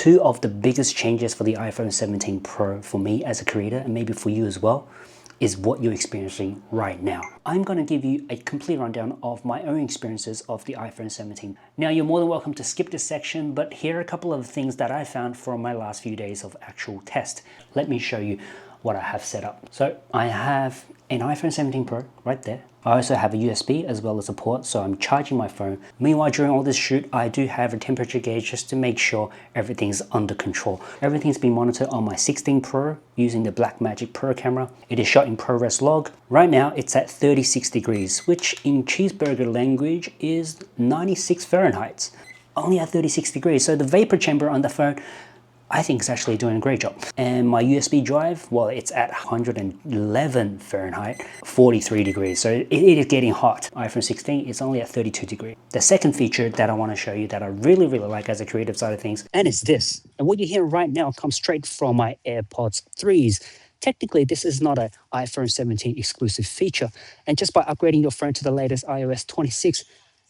Two of the biggest changes for the iPhone 17 Pro for me as a creator, and maybe for you as well, is what you're experiencing right now. I'm going to give you a complete rundown of my own experiences of the iPhone 17. Now, you're more than welcome to skip this section, but here are a couple of things that I found from my last few days of actual test. Let me show you what I have set up. So I have an iPhone 17 Pro right there. I also have a USB as well as a port, so I'm charging my phone. Meanwhile, during all this shoot, I do have a temperature gauge just to make sure everything's under control. Everything's been monitored on my 16 Pro using the Blackmagic Pro camera. It is shot in ProRes log. Right now, it's at 36 degrees, which in cheeseburger language is 96 Fahrenheit. Only at 36 degrees, so the vapor chamber on the phone I think it's actually doing a great job. And my USB drive, well, it's at 111 Fahrenheit, 43 degrees. So it is getting hot. iPhone 16 is only at 32 degrees. The second feature that I want to show you that I really like as a creative side of things, and it's this. And what you hear right now comes straight from my AirPods 3s. Technically, this is not an iPhone 17 exclusive feature. And just by upgrading your phone to the latest iOS 26,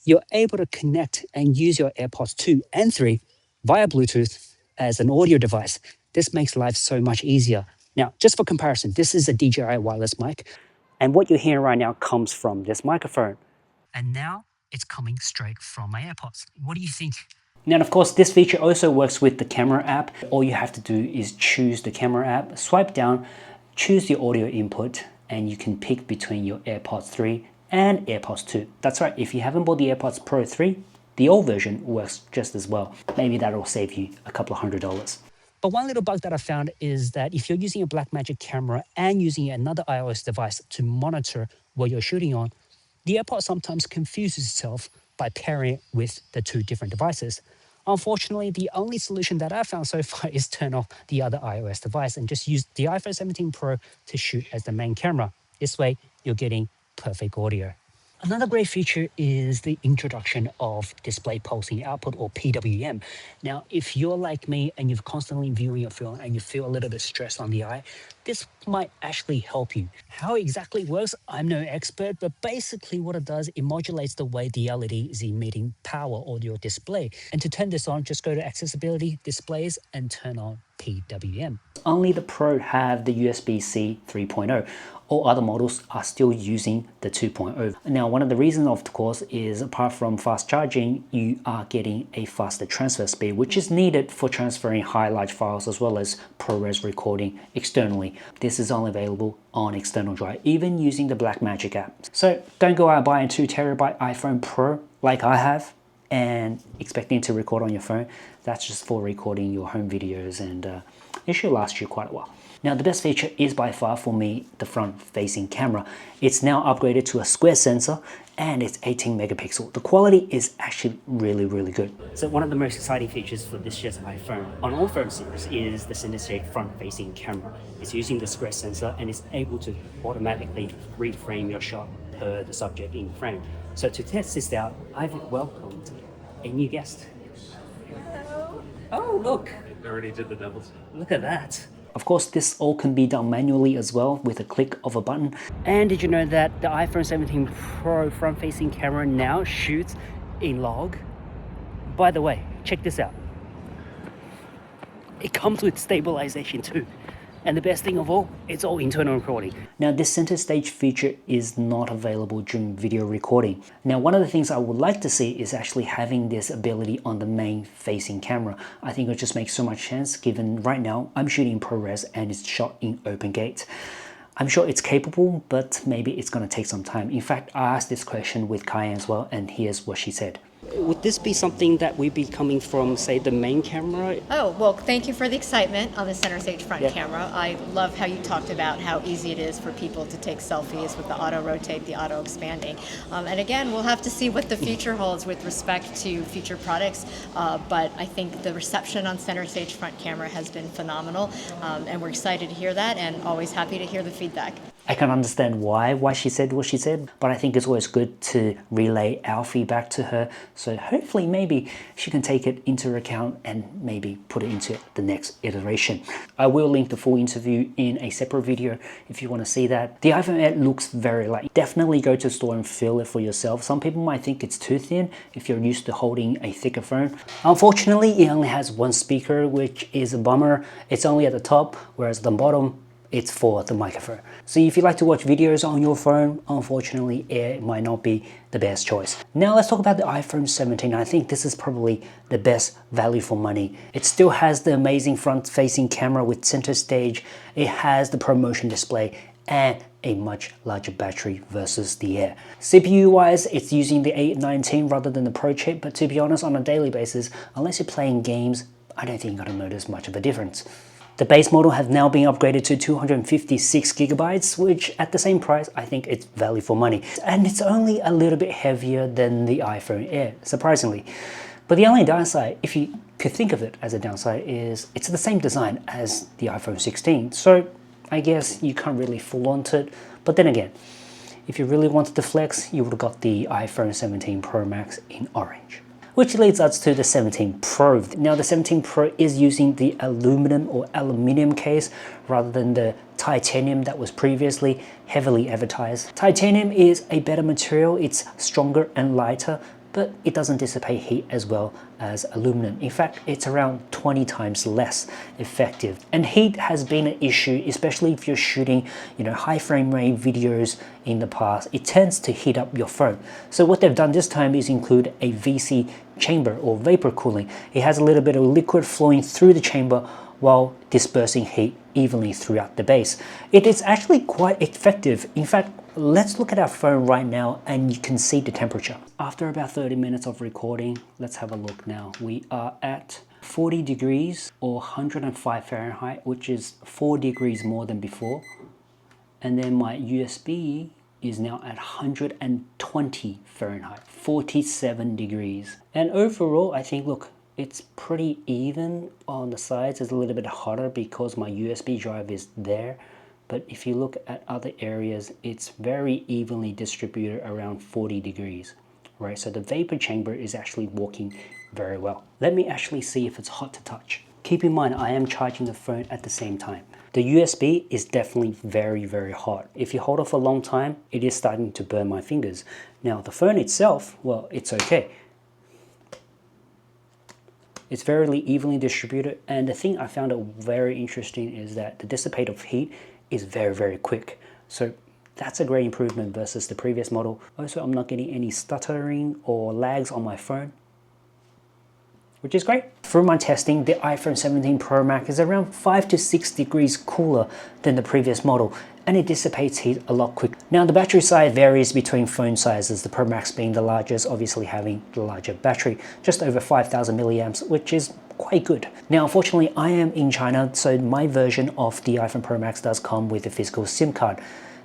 you're able to connect and use your AirPods 2 and 3 via Bluetooth as an audio device. This makes life so much easier. Now, just for comparison, this is a DJI wireless mic, and what you're hearing right now comes from this microphone. And now it's coming straight from my AirPods. What do you think? Now, of course, this feature also works with the camera app. All you have to do is choose the camera app, swipe down, choose the audio input, and you can pick between your AirPods 3 and AirPods 2. That's right, if you haven't bought the AirPods Pro 3, the old version works just as well. Maybe that'll save you a couple of $100. But one little bug that I found is that if you're using a Blackmagic camera and using another iOS device to monitor what you're shooting on, the AirPod sometimes confuses itself by pairing it with the two different devices. Unfortunately, the only solution that I've found so far is turn off the other iOS device and just use the iPhone 17 Pro to shoot as the main camera. This way, you're getting perfect audio. Another great feature is the introduction of display pulsing output, or PWM. Now, if you're like me and you're constantly viewing your phone and you feel a little bit stressed on the eye, this might actually help you. How it exactly works, I'm no expert, but basically what it does, it modulates the way the LED is emitting power on your display. And to turn this on, just go to Accessibility, Displays, and turn on PWM. Only the Pro have the USB-C 3.0. All other models are still using the 2.0. Now, one of the reasons, of course, is apart from fast charging, you are getting a faster transfer speed, which is needed for transferring large files as well as ProRes recording externally. This is only available on external drive, even using the Blackmagic app. So don't go out and buy a 2TB iPhone Pro like I have and expecting to record on your phone. That's just for recording your home videos, and it should last you quite a while. Now, the best feature is by far for me the front-facing camera. It's now upgraded to a square sensor and it's 18 megapixel. The quality is actually really good. So one of the most exciting features for this year's iPhone on all phone series is the center stage front-facing camera. It's using the square sensor and it's able to automatically reframe your shot per the subject in frame. So to test this out, I've welcomed a new guest. Hello. Oh, look. I already did the doubles. Look at that. Of course, this all can be done manually as well with a click of a button. And did you know that the iPhone 17 Pro front-facing camera now shoots in log? By the way, check this out. It comes with stabilization too. And the best thing of all, it's all internal recording. Now, this center stage feature is not available during video recording. Now, one of the things I would like to see is actually having this ability on the main facing camera. I think it just makes so much sense given right now I'm shooting ProRes and it's shot in open gate. I'm sure it's capable, but maybe it's going to take some time. In fact, I asked this question with Kaya as well, and here's what she said. Would this be something that would be coming from, say, the main camera? Oh, well, thank you for the excitement on the center stage front camera. I love how you talked about how easy it is for people to take selfies with the auto rotate, the auto expanding. And again, we'll have to see what the future holds with respect to future products. But I think the reception on center stage front camera has been phenomenal. And we're excited to hear that and always happy to hear the feedback. I can understand why she said what she said, but I think it's always good to relay our feedback to her. So hopefully maybe she can take it into account and maybe put it into the next iteration. I will link the full interview in a separate video if you want to see that. The iPhone 8 looks very light. Definitely go to the store and feel it for yourself. Some people might think it's too thin if you're used to holding a thicker phone. Unfortunately, it only has one speaker, which is a bummer. It's only at the top, whereas the bottom, it's for the microphone. So if you like to watch videos on your phone, unfortunately, it might not be the best choice. Now let's talk about the iPhone 17. I think this is probably the best value for money. It still has the amazing front-facing camera with center stage. It has the ProMotion display and a much larger battery versus the Air. CPU wise, it's using the 819 rather than the Pro chip, but to be honest, on a daily basis, unless you're playing games, I don't think you're gonna notice much of a difference. The base model has now been upgraded to 256 gigabytes, which at the same price, I think it's value for money. And it's only a little bit heavier than the iPhone Air, surprisingly. But the only downside, if you could think of it as a downside, is it's the same design as the iPhone 16. So I guess you can't really flaunt it. But then again, if you really wanted to flex, you would have got the iPhone 17 Pro Max in orange. Which leads us to the 17 Pro. Now the 17 Pro is using the aluminum or aluminium case rather than the titanium that was previously heavily advertised. Titanium is a better material, it's stronger and lighter, but it doesn't dissipate heat as well as aluminum. In fact, it's around 20 times less effective. And heat has been an issue, especially if you're shooting, high frame rate videos in the past. It tends to heat up your phone. So what they've done this time is include a VC chamber or vapor cooling. It has a little bit of liquid flowing through the chamber while dispersing heat evenly throughout the base. It is actually quite effective. In fact, let's look at our phone right now and you can see the temperature. After about 30 minutes of recording, let's have a look now. We are at 40 degrees or 105 Fahrenheit, which is 4 degrees more than before. And then my USB is now at 120 Fahrenheit, 47 degrees. And overall, I think, look, it's pretty even. On the sides it's a little bit hotter because my USB drive is there. But if you look at other areas, it's very evenly distributed around 40 degrees, right? So the vapor chamber is actually working very well. Let me actually see if it's hot to touch. Keep in mind, I am charging the phone at the same time. The USB is definitely very, very hot. If you hold it for a long time, it is starting to burn my fingers. Now the phone itself, well, it's okay. It's very evenly distributed. And the thing I found very interesting is that the dissipate of heat is very, very quick. So that's a great improvement versus the previous model. Also, I'm not getting any stuttering or lags on my phone, which is great. Through my testing, the iPhone 17 Pro Max is around 5 to 6 degrees cooler than the previous model, and it dissipates heat a lot quicker. Now the battery size varies between phone sizes, the Pro Max being the largest, obviously having the larger battery, just over 5,000 milliamps, which is quite good. Now unfortunately I am in China, so my version of the iPhone Pro Max does come with a physical SIM card.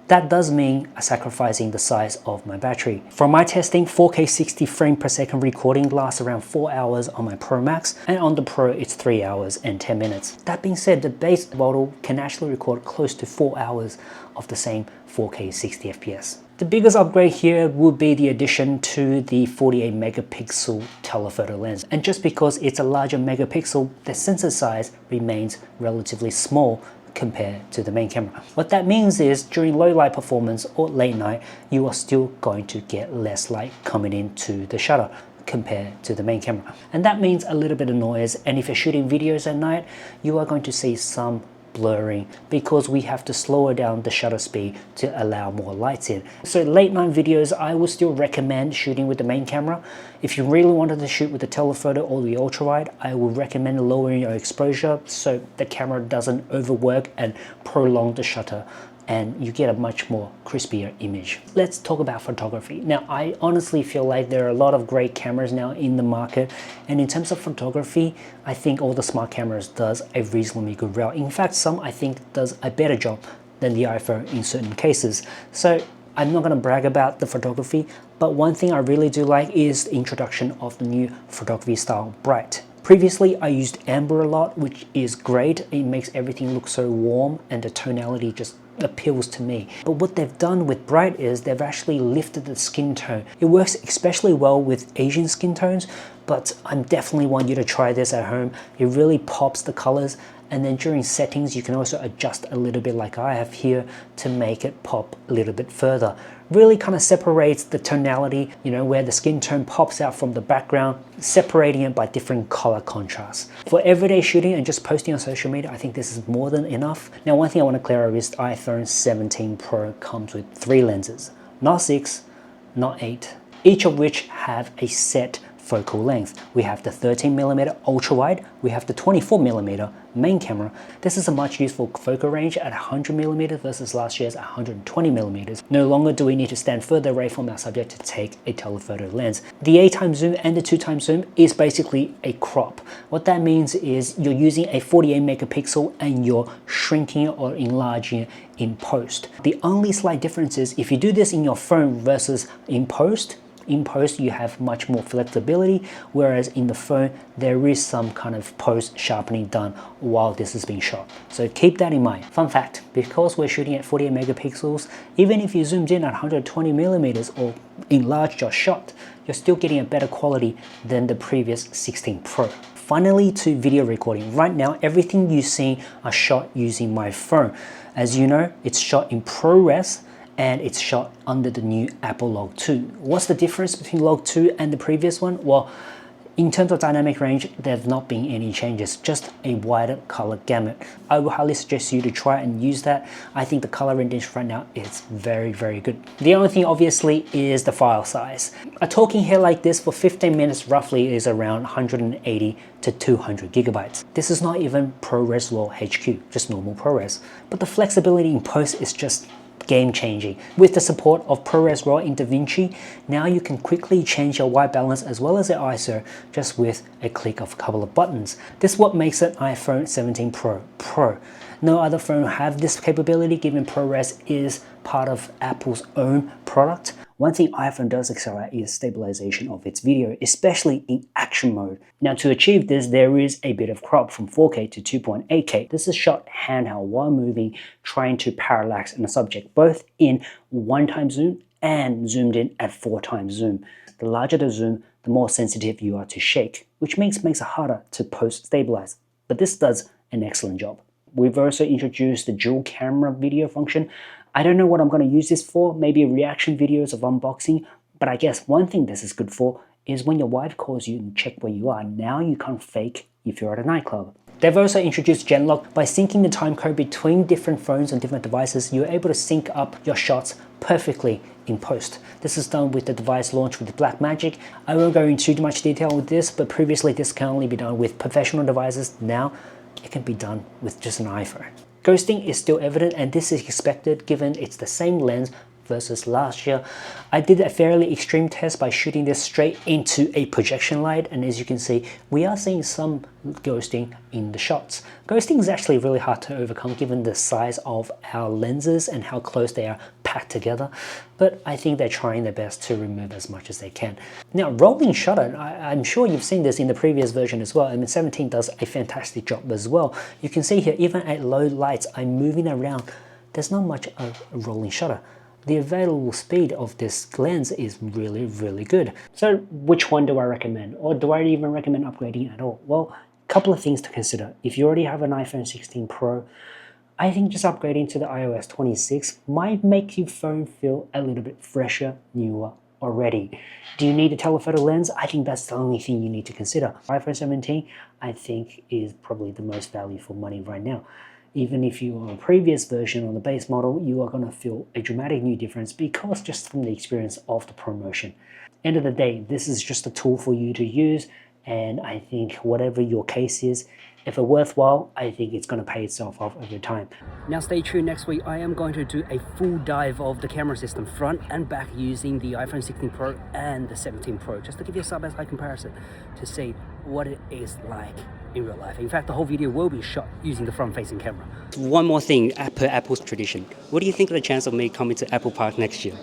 That does mean sacrificing the size of my battery. From my testing, 4K 60 frame per second recording lasts around 4 hours on my Pro Max, and on the Pro it's 3 hours and 10 minutes. That being said, the base model can actually record close to 4 hours of the same 4K 60 FPS. The biggest upgrade here would be the addition to the 48 megapixel telephoto lens. And just because it's a larger megapixel, the sensor size remains relatively small compared to the main camera. What that means is during low light performance or late night, you are still going to get less light coming into the shutter compared to the main camera. And that means a little bit of noise. And if you're shooting videos at night, you are going to see some blurring because we have to slow down the shutter speed to allow more lights in. So late night videos, I would still recommend shooting with the main camera. If you really wanted to shoot with the telephoto or the ultra wide, I would recommend lowering your exposure so the camera doesn't overwork and prolong the shutter, and you get a much more crispier image. Let's talk about photography. Now, I honestly feel like there are a lot of great cameras now in the market, and in terms of photography, I think all the smart cameras does a reasonably good job. In fact, some I think does a better job than the iPhone in certain cases. So I'm not gonna brag about the photography, but one thing I really do like is the introduction of the new photography style, bright. Previously, I used amber a lot, which is great. It makes everything look so warm and the tonality just appeals to me. But what they've done with bright is they've actually lifted the skin tone. It works especially well with Asian skin tones, but I definitely want you to try this at home. It really pops the colors, and then during settings you can also adjust a little bit like I have here to make it pop a little bit further. Really kind of separates the tonality, you know, where the skin tone pops out from the background, separating it by different color contrasts. For everyday shooting and just posting on social media, I think this is more than enough. Now, one thing I want to clear up is the iPhone 17 Pro comes with 3 lenses, not 6, not 8, each of which have a set focal length. We have the 13mm ultra wide, we have the 24mm main camera. This is a much useful focal range at 100mm versus last year's 120mm. No longer do we need to stand further away from our subject to take a telephoto lens. The 8x zoom and the 2x zoom is basically a crop. What that means is you're using a 48 megapixel and you're shrinking or enlarging it in post. The only slight difference is if you do this in your phone versus in post, you have much more flexibility, whereas in the phone there is some kind of post sharpening done while this is being shot. So keep that in mind. Fun fact, because we're shooting at 48 megapixels, even if you zoomed in at 120mm or enlarged your shot, you're still getting a better quality than the previous 16 Pro. Finally, to video recording. Right now, everything you see are shot using my phone. As you know, it's shot in ProRes, and it's shot under the new Apple Log 2. What's the difference between Log 2 and the previous one? Well, in terms of dynamic range, there have not been any changes, just a wider color gamut. I would highly suggest you to try and use that. I think the color rendition right now is very, very good. The only thing obviously is the file size. A talking head like this for 15 minutes roughly is around 180 to 200 gigabytes. This is not even ProRes RAW HQ, just normal ProRes. But the flexibility in post is just game-changing. With the support of ProRes RAW in DaVinci, now you can quickly change your white balance as well as your ISO just with a click of a couple of buttons. This is what makes it iPhone 17 Pro Pro. No other phone have this capability, given ProRes is part of Apple's own product. One thing iPhone does excel at is stabilization of its video, especially in action mode. Now, to achieve this, there is a bit of crop from 4K to 2.8K. This is shot handheld while moving, trying to parallax in the subject, both in 1x zoom and zoomed in at 4x zoom. The larger the zoom, the more sensitive you are to shake, which makes it harder to post-stabilize. But this does an excellent job. We've also introduced the dual camera video function. I don't know what I'm going to use this for, maybe reaction videos of unboxing, but I guess one thing this is good for is when your wife calls you and check where you are, now you can't fake if you're at a nightclub. They've also introduced Gen Lock. By syncing the timecode between different phones and different devices, you're able to sync up your shots perfectly in post. This is done with the device launched with Blackmagic. I won't go into too much detail with this, but previously this can only be done with professional devices. Now it can be done with just an iPhone. Ghosting is still evident, and this is expected given it's the same lens versus last year. I did a fairly extreme test by shooting this straight into a projection light, and as you can see, we are seeing some ghosting in the shots. Ghosting is actually really hard to overcome given the size of our lenses and how close they are packed together, but I think they're trying their best to remove as much as they can. Now, rolling shutter, I'm sure you've seen this in the previous version as well. I mean, 17 does a fantastic job as well. You can see here, even at low lights, I'm moving around. There's not much of a rolling shutter. The available speed of this lens is really, really good. So which one do I recommend? Or do I even recommend upgrading at all? Well, a couple of things to consider. If you already have an iPhone 16 Pro, I think just upgrading to the iOS 26 might make your phone feel a little bit fresher, newer already. Do you need a telephoto lens? I think that's the only thing you need to consider. iPhone 17, I think, is probably the most value for money right now. Even if you're on a previous version on the base model, you are going to feel a dramatic new difference because just from the experience of the promotion. End of the day, this is just a tool for you to use, and I think whatever your case is, if it's worthwhile, I think it's going to pay itself off over time. Now stay tuned, next week I am going to do a full dive of the camera system front and back using the iPhone 16 Pro and the 17 Pro, just to give you a side-by-side comparison to see what it is like in real life. In fact, the whole video will be shot using the front-facing camera. One more thing, per Apple's tradition. What do you think of the chance of me coming to Apple Park next year?